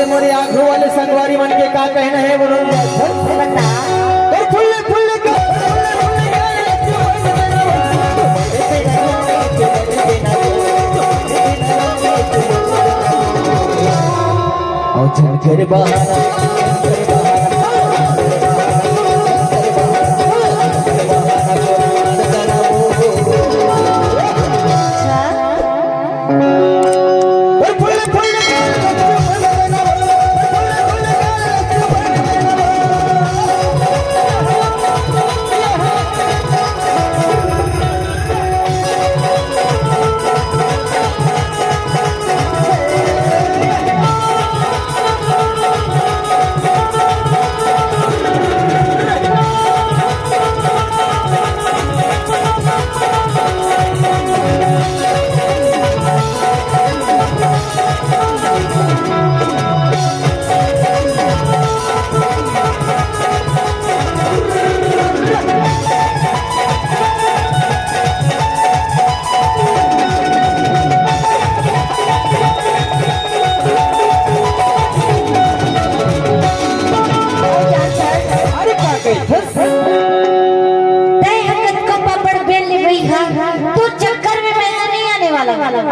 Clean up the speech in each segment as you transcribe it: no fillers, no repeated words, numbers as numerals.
मोरे आंखों वाले संगवारी मन के का कहना है बोलो बता फुल्ले फुल्ले और झनकर बहाना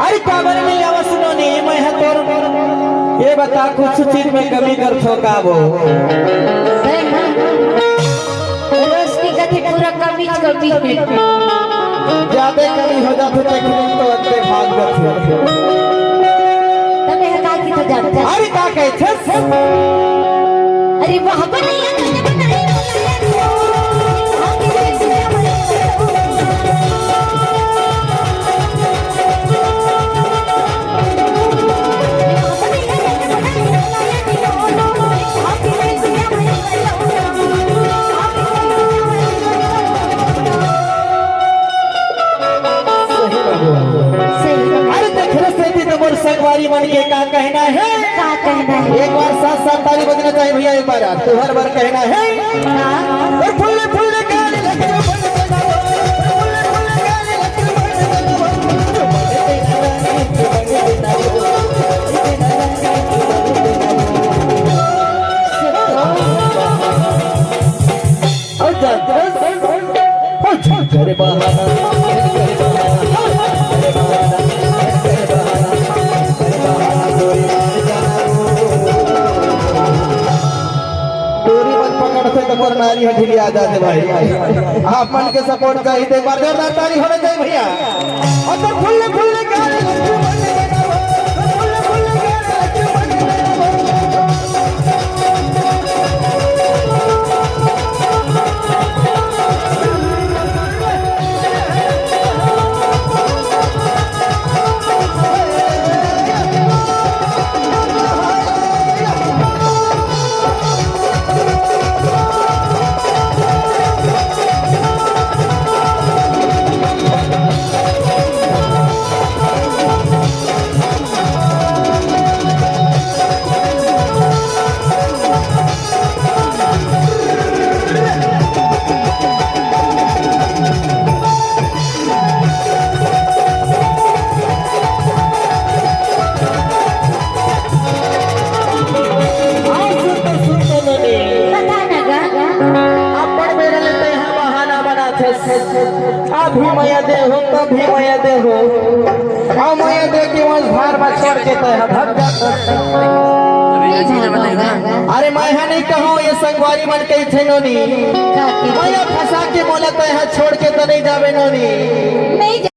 अरे काबर नहीं आवा सुनो ने मैं है तोर ये बता कुछ चीज में कमी कर ठोका वो रोज की गति पूरा कमी ज्यादा कमी हो जाते टेक्निक तो अंते भाग जाते तने हका की तो जानते अरे का कहै छे अरे वाह बनिया तुझे बता रही संगवारी मन के का कहना है एक बार साथ साथ ताली बजना चाहिए भैया एक बार तो हर बार कहना है और फुल्ले फुल्ले गाने लगे और करे बहाना नारी हथेली आ जाते भाई आप मन के सपोर्ट चाहिए एक बार जोरदार ताली होने चाहिए भैया और तो फुल्ले फुल्ले गाने अभी मैं दे हो कभी मैं दे हो और मैं दे के वंश भार में छोड़ के भाग अरे मैं नहीं कहूँ ये संगवारी मन के थे नोनी मैं फंसा के बोलते हैं छोड़ के तो नहीं जावे नोनी